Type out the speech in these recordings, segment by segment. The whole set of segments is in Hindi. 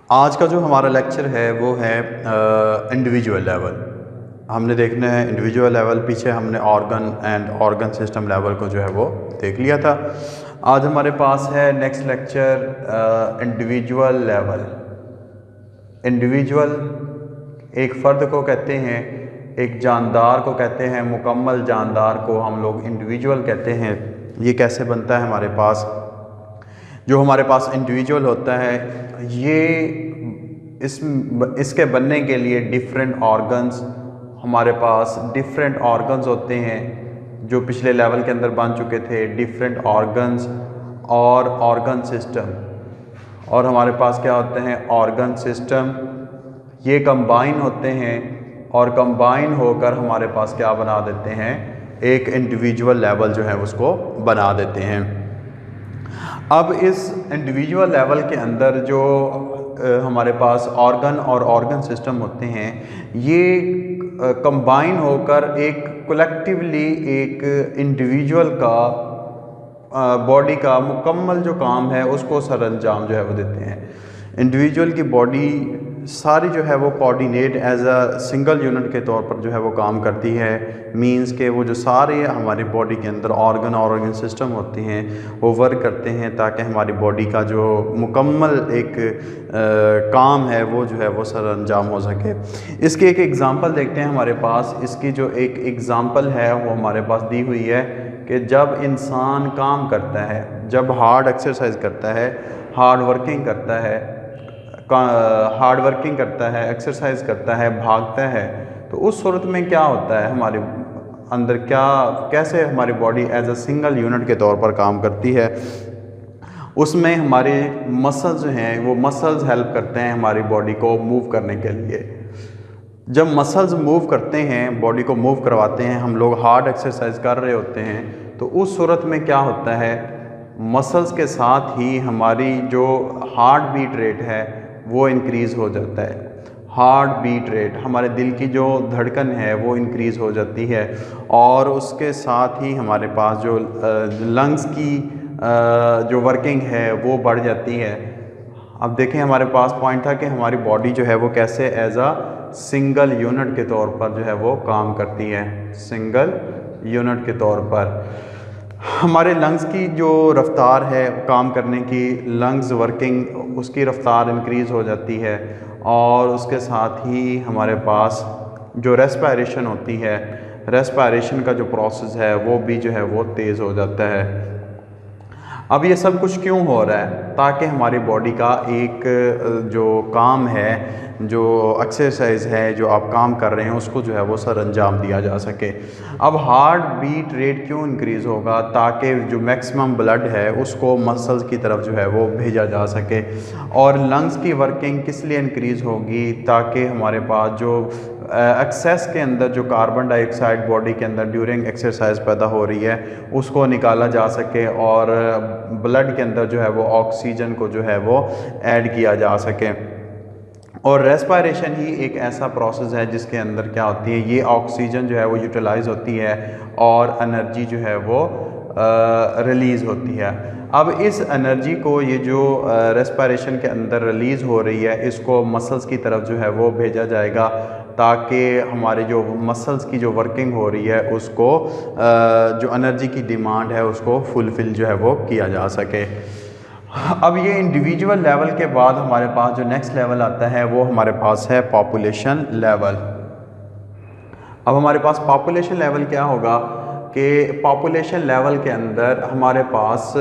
आज का जो हमारा लेक्चर है वो है इंडिविजुअल लेवल। हमने देखना है इंडिविजुअल लेवल। पीछे हमने organ and organ system level को जो है वो देख लिया था। आज हमारे पास है next lecture individual level. Individual एक फ़र्द को कहते हैं, एक जानदार को कहते हैं, मुकम्मल जानदार को हम लोग इंडिविजुअल कहते हैं। ये कैसे बनता है हमारे पास? जो हमारे पास इंडिविजुअल होता है ये इसके बनने के लिए डिफरेंट ऑर्गन्स, हमारे पास डिफरेंट ऑर्गन्स होते हैं जो पिछले लेवल के अंदर बन चुके थे। डिफरेंट ऑर्गन्स और ऑर्गन सिस्टम, और हमारे पास क्या होते हैं? Organ system. ये कंबाइन होते हैं और कंबाइन होकर हमारे पास क्या बना देते हैं? एक इंडिविजुअल लेवल जो है उसको बना देते हैं। अब इस इंडिविजुअल लेवल के अंदर जो हमारे पास ऑर्गन और ऑर्गन सिस्टम होते हैं ये कंबाइन होकर एक कलेक्टिवली एक इंडिविजुअल का बॉडी का मुकम्मल जो काम है उसको सरअंजाम जो है वो देते हैं। इंडिविजुअल की बॉडी सारी जो है वो coordinate as a single unit के तौर पर जो है वो काम करती है। मींस के वो जो सारे हमारी बॉडी के अंदर ऑर्गन और ऑर्गन सिस्टम होते हैं वो वर्क करते हैं ताकि हमारी बॉडी का जो मुकम्मल एक काम है वो जो है वो सरअंजाम हो सके। इसकी एक एग्ज़ाम्पल देखते हैं हमारे पास। इसकी जो एक एग्ज़ाम्पल है वो हमारे पास दी हुई है कि जब इंसान काम करता है, जब हार्ड एक्सरसाइज करता है, हार्ड वर्किंग करता है, एक्सरसाइज करता है, भागता है, तो उस सूरत में क्या होता है? हमारे अंदर कैसे हमारी body as a single unit के तौर पर काम करती है। उसमें हमारे मसल्स जो हैं वो मसल्स हेल्प करते हैं हमारी बॉडी को मूव करने के लिए। जब मसल्स मूव करते हैं, बॉडी को मूव करवाते हैं, हम लोग हार्ड एक्सरसाइज कर रहे होते हैं, तो उस सूरत में क्या होता है? मसल्स के साथ ही हमारी जो हार्ट बीट रेट है वो इंक्रीज़ हो जाता है। हार्ट बीट रेट, हमारे दिल की जो धड़कन है वो इंक्रीज़ हो जाती है, और उसके साथ ही हमारे पास जो लंग्स की जो वर्किंग है वो बढ़ जाती है। अब देखें, हमारे पास पॉइंट था कि हमारी बॉडी जो है वो कैसे एज अ सिंगल यूनिट के तौर पर जो है वो काम करती है। सिंगल यूनिट के तौर पर हमारे लंग्स की जो रफ़्तार है काम करने की, लंग्स वर्किंग, उसकी रफ़्तार इंक्रीज़ हो जाती है, और उसके साथ ही हमारे पास जो रेस्पिरेशन होती है, रेस्पिरेशन का जो प्रोसेस है वो भी जो है वो तेज़ हो जाता है। अब ये सब कुछ क्यों हो रहा है? ताकि हमारी बॉडी का एक जो काम है, जो एक्सरसाइज है, जो आप काम कर रहे हैं उसको जो है वो सर अंजाम दिया जा सके। अब हार्ट बीट रेट क्यों इंक्रीज़ होगा? ताकि जो मैक्सिमम ब्लड है उसको मसल्स की तरफ जो है वो भेजा जा सके। और लंग्स की वर्किंग किस लिए इंक्रीज़ होगी? ताकि हमारे पास जो एक्सेस के अंदर जो कार्बन डाइऑक्साइड बॉडी के अंदर ड्यूरिंग एक्सरसाइज पैदा हो रही है उसको निकाला जा सके, और ब्लड के अंदर जो है वो ऑक्सीजन को जो है वो ऐड किया जा सके। और रेस्पिरेशन ही एक ऐसा प्रोसेस है जिसके अंदर क्या होती है, ये ऑक्सीजन जो है वो यूटिलाइज होती है और एनर्जी जो है वो रिलीज़ होती है। अब इस एनर्जी को, ये जो रेस्पिरेशन के अंदर रिलीज़ हो रही है, इसको मसल्स की तरफ जो है वो भेजा जाएगा ताकि हमारे जो मसल्स की जो वर्किंग हो रही है उसको जो एनर्जी की डिमांड है उसको फुलफ़िल जो है वो किया जा सके। अब ये इंडिविजुअल लेवल के बाद हमारे पास जो नेक्स्ट लेवल आता है वो हमारे पास है पॉपुलेशन लेवल। अब हमारे पास पॉपुलेशन लेवल क्या होगा कि पॉपुलेशन लेवल के अंदर हमारे पास,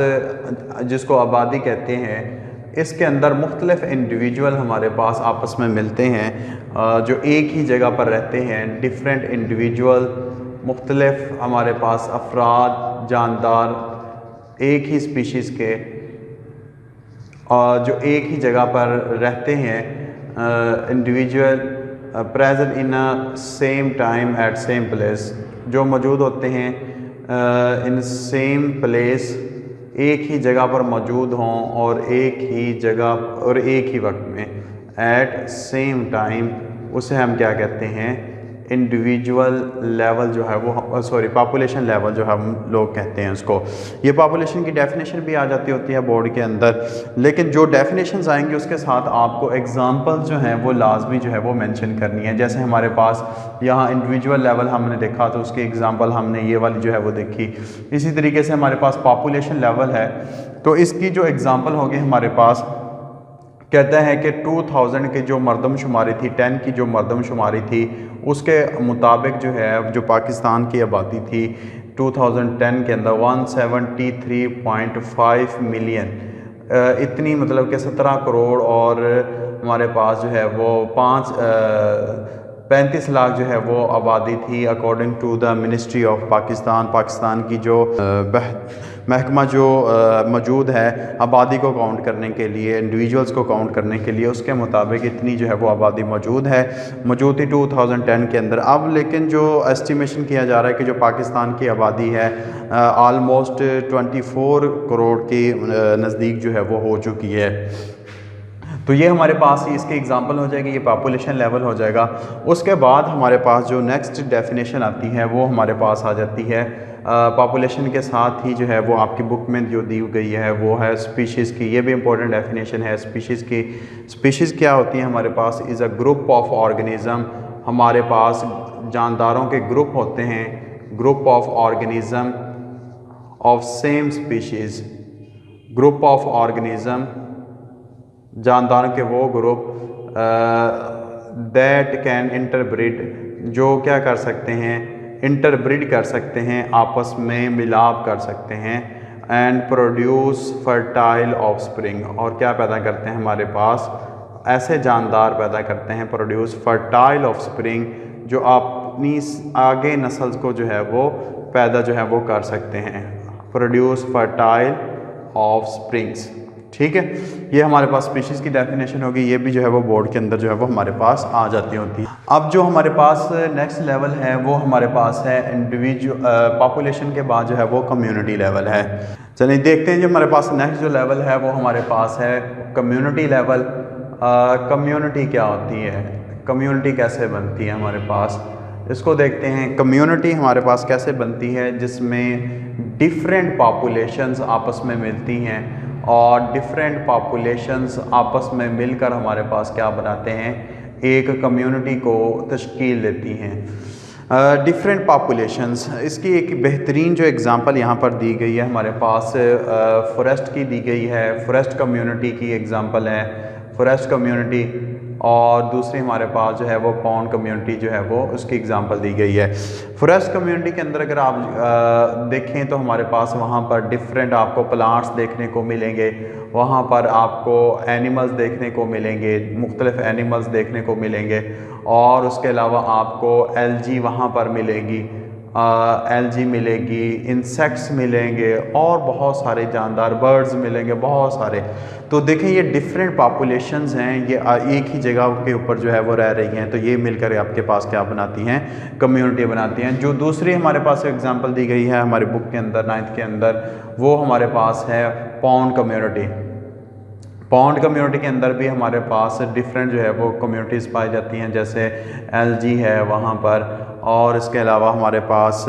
जिसको आबादी कहते हैं, इसके अंदर मुख्तलिफ इंडिविजुअल हमारे पास आपस में मिलते हैं जो एक ही जगह पर रहते हैं। डिफरेंट इंडिविजुअल, मुख्तलिफ हमारे पास अफराद, जानदार एक ही स्पीशीज़ के जो एक ही जगह पर रहते हैं। Individual present in a same time at same place, जो मौजूद होते हैं इन सेम प्लेस, एक ही जगह पर मौजूद हों और एक ही जगह और एक ही वक्त में, एट सेम टाइम, उसे हम क्या कहते हैं? इंडिविजुअल लेवल जो है वो पॉपुलेशन लेवल जो है हम लोग कहते हैं उसको। ये पॉपुलेशन की डेफिनेशन भी आ जाती होती है बोर्ड के अंदर, लेकिन जो डेफिनेशंस आएंगी उसके साथ आपको एग्जांपल्स जो हैं वो लाजमी जो है वो मेंशन करनी है। जैसे हमारे पास यहाँ इंडिविजुअल लेवल हमने देखा तो उसकी एग्जांपल हमने ये वाली जो है वो देखी। इसी तरीके से हमारे पास पॉपुलेशन लेवल है तो इसकी जो एग्जांपल होगी हमारे पास कहता है कि 2000 की जो मरदमशुमारी थी, 10 की जो मरदमशुमारी थी उसके मुताबिक जो है जो पाकिस्तान की आबादी थी 2010 के अंदर 173.5 मिलियन, इतनी मतलब कि 17 करोड़ और हमारे पास जो है वो 35 लाख जो है वो आबादी थी according to the ministry of Pakistan. Pakistan की जो महकमा जो मौजूद है आबादी को काउंट करने के लिए, इंडिविजुअल्स को काउंट करने के लिए, उसके मुताबिक इतनी जो है वो आबादी मौजूद थी 2010 के अंदर। अब लेकिन जो एस्टिमेशन किया जा रहा है कि जो पाकिस्तान की आबादी है आलमोस्ट 24 करोड़ के नज़दीक जो है वो हो चुकी है। तो ये हमारे पास इसकी एग्जांपल हो जाएगी, ये पॉपुलेशन लेवल हो जाएगा। उसके बाद हमारे पास जो नेक्स्ट डेफिनेशन आती है वो हमारे पास आ जाती है पॉपुलेशन के साथ ही जो है वो आपकी बुक में जो दी गई है वो है स्पीशीज़ की। ये भी इंपॉर्टेंट डेफिनेशन है स्पीशीज़ की। स्पीशीज़ क्या होती है हमारे पास? Is a group of organism. हमारे पास जानदारों के ग्रुप होते हैं, group of organism of same species. Group of organism, जानदारों के वो ग्रुप दैट कैन इंटरब्रीड, जो क्या कर सकते हैं, इंटरब्रीड कर सकते हैं, आपस में मिलाप कर सकते हैं, एंड प्रोड्यूस फर्टाइल ऑफस्प्रिंग, और क्या पैदा करते हैं हमारे पास ऐसे जानदार पैदा करते हैं, प्रोड्यूस फर्टाइल ऑफस्प्रिंग, जो अपनी आगे नस्ल को जो है वो पैदा जो है वो कर सकते हैं, प्रोड्यूस फर्टाइल ऑफस्प्रिंग्स। ठीक है, ये हमारे पास स्पीशीज़ की डेफिनेशन होगी। ये भी जो है वो बोर्ड के अंदर जो है वो हमारे पास आ जाती होती है। अब जो हमारे पास नेक्स्ट लेवल है वो हमारे पास है इंडिविजुअल पॉपुलेशन के बाद जो है वो कम्युनिटी लेवल है। चलिए देखते हैं जो हमारे पास नेक्स्ट जो लेवल है वो हमारे पास है कम्युनिटी लेवल। कम्युनिटी क्या होती है, कम्युनिटी कैसे बनती है हमारे पास, इसको देखते हैं। कम्युनिटी हमारे पास कैसे बनती है, जिसमें डिफरेंट पॉपुलेशंस आपस में मिलती हैं और डिफरेंट पॉपुलेशंस आपस में मिलकर हमारे पास क्या बनाते हैं, एक कम्युनिटी को तश्कील देती हैं। डिफरेंट पॉपुलेशंस, इसकी एक बेहतरीन जो एग्ज़ाम्पल यहाँ पर दी गई है हमारे पास फॉरेस्ट की दी गई है। फॉरेस्ट कम्युनिटी की एग्ज़ाम्पल है फॉरेस्ट कम्युनिटी, और दूसरी हमारे पास जो है वो पॉन्ड कम्युनिटी जो है वो उसकी एग्जांपल दी गई है। फॉरेस्ट कम्युनिटी के अंदर अगर आप देखें तो हमारे पास वहाँ पर डिफरेंट आपको प्लांट्स देखने को मिलेंगे, वहाँ पर आपको एनिमल्स देखने को मिलेंगे, मुख्तलिफ एनिमल्स देखने को मिलेंगे, और उसके अलावा आपको एलजी वहाँ पर मिलेगी, एलजी मिलेगी, इंसेक्ट्स मिलेंगे, और बहुत सारे जानदार बर्ड्स मिलेंगे, बहुत सारे। तो देखें ये डिफरेंट पॉपुलेशंस हैं, ये एक ही जगह के ऊपर जो है वो रह रही हैं, तो ये मिलकर आपके पास क्या बनाती हैं, कम्युनिटी बनाती हैं। जो दूसरी हमारे पास एग्जांपल दी गई है हमारी बुक के अंदर 9th के अंदर, वो हमारे पास है पॉन्ड कम्युनिटी। पॉन्ड कम्युनिटी के अंदर भी हमारे पास डिफरेंट जो है वो कम्युनिटीज़ पाई जाती हैं, जैसे एलजी है वहाँ पर, और इसके अलावा हमारे पास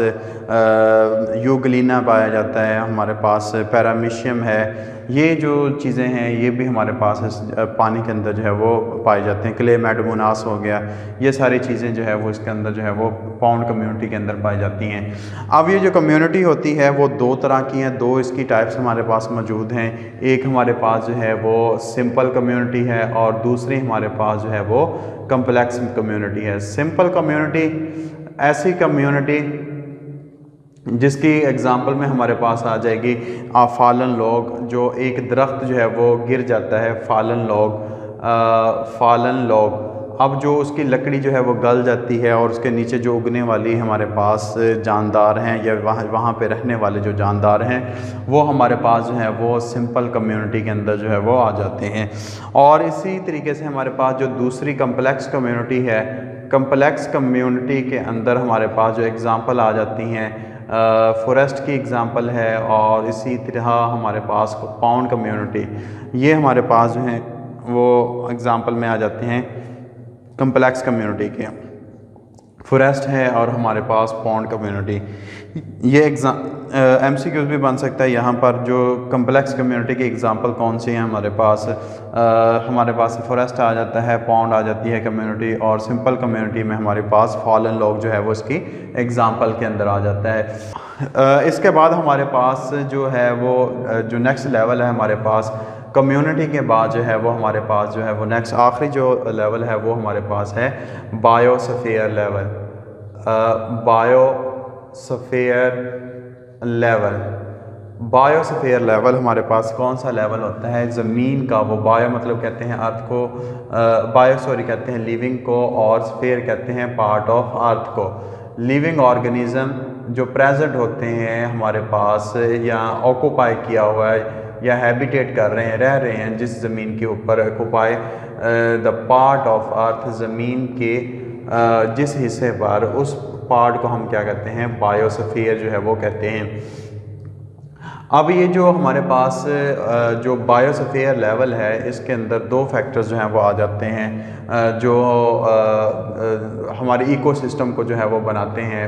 यूग्लिना पाया जाता है, हमारे पास पैरामीशियम है। ये जो चीज़ें हैं ये भी हमारे पास पानी के अंदर जो है वो पाए जाते हैं। क्लेमेडोमोनास हो गया, ये सारी चीज़ें जो है वो इसके अंदर जो है वो पॉन्ड कम्युनिटी के अंदर पाई जाती हैं। अब ये जो कम्युनिटी होती है वो दो तरह की हैं, दो इसकी टाइप्स हमारे पास मौजूद हैं। एक हमारे पास जो है वो सिंपल कम्युनिटी है, और दूसरी हमारे पास जो है वो कम्प्लेक्स कम्युनिटी है। सिंपल कम्युनिटी ऐसी कम्युनिटी जिसकी एग्ज़ाम्पल में हमारे पास आ जाएगी फालन लॉग। जो एक दरख्त जो है वो गिर जाता है, फालन लॉग, अब जो उसकी लकड़ी जो है वो गल जाती है, और उसके नीचे जो उगने वाली हमारे पास जानदार हैं, या वहाँ पे रहने वाले जो जानदार हैं, वो हमारे पास जो है वो सिंपल कम्युनिटी के अंदर जो है वो आ जाते हैं। और इसी तरीके से हमारे पास जो दूसरी कम्प्लेक्स कम्युनिटी है, कम्प्लेक्स कम्युनिटी के अंदर हमारे पास जो एग्ज़ाम्पल आ जाती हैं, फॉरेस्ट की एग्ज़ाम्पल है, और इसी तरह हमारे पास पॉन्ड कम्युनिटी, ये हमारे पास जो हैं वो एग्ज़ाम्पल में आ जाते हैं कम्प्लेक्स कम्युनिटी के। फॉरेस्ट है और हमारे पास पॉन्ड कम्युनिटी। ये MCQs भी बन सकता है यहाँ पर। जो कम्प्लेक्स कम्युनिटी की एग्जांपल कौन सी है हमारे पास फॉरेस्ट आ जाता है, पॉन्ड आ जाती है कम्युनिटी, और सिंपल कम्युनिटी में हमारे पास फॉलन लॉग जो है वो इसकी एग्जांपल के अंदर आ जाता है। इसके बाद हमारे पास जो है वो जो नेक्स्ट लेवल है हमारे पास कम्युनिटी के बाद जो है वो हमारे पास जो है वो नेक्स्ट आखिरी जो लेवल है वो हमारे पास है बायोस्फीयर लेवल। बायोस्फीयर लेवल हमारे पास कौन सा लेवल होता है? ज़मीन का। वो बायो मतलब कहते हैं अर्थ को, कहते हैं लिविंग को, और स्फीयर कहते हैं पार्ट ऑफ अर्थ को। लिविंग ऑर्गेनिज्म जो प्रेजेंट होते हैं हमारे पास, या ऑक्यूपाई किया हुआ है या हैबिटेट कर रहे हैं, रह रहे हैं जिस ज़मीन के ऊपर, occupy the part of earth, ज़मीन के जिस हिस्से पर, उस पार्ट को हम क्या कहते हैं? बायोस्फीयर जो है वो कहते हैं। अब ये जो हमारे पास जो बायोस्फीयर लेवल है, इसके अंदर दो फैक्टर्स जो हैं वो आ जाते हैं जो हमारे इकोसिस्टम को जो है वो बनाते हैं।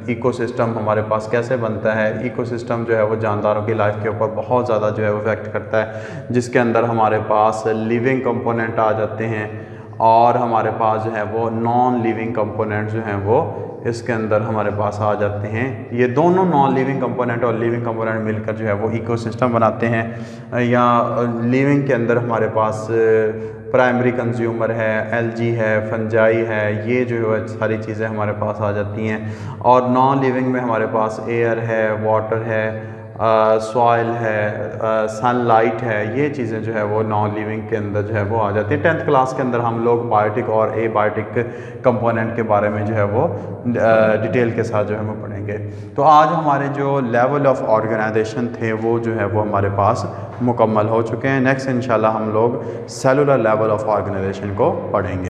इकोसिस्टम हमारे पास कैसे बनता है? इकोसिस्टम जो है वो जानदारों की लाइफ के ऊपर बहुत ज़्यादा जो है वो इफेक्ट करता है, जिसके अंदर हमारे पास लिविंग कंपोनेंट आ जाते हैं और हमारे पास जो है वो नॉन लिविंग कंपोनेंट जो हैं वो इसके अंदर हमारे पास आ जाते हैं। ये दोनों नॉन लिविंग कंपोनेंट और लिविंग कंपोनेंट मिलकर जो है वो इकोसिस्टम बनाते हैं। या लिविंग के अंदर हमारे पास प्राइमरी कंज्यूमर है, एल्गी है, फंजाई है, ये जो है सारी चीज़ें हमारे पास आ जाती हैं। और नॉन लिविंग में हमारे पास एयर है, वाटर है, सॉइल है, सनलाइट है, ये चीज़ें जो है वो नॉन लिविंग के अंदर जो है वो आ जाती है। 10th क्लास के अंदर हम लोग बायोटिक और एबायोटिक कंपोनेंट के बारे में जो है वो डिटेल के साथ जो है वो पढ़ेंगे। तो आज हमारे जो लेवल ऑफ ऑर्गेनाइजेशन थे वो जो है वो हमारे पास मुकम्मल हो चुके हैं। नेक्स्ट इंशाल्लाह हम लोग सेलुलर लेवल ऑफ ऑर्गेनाइजेशन को पढ़ेंगे।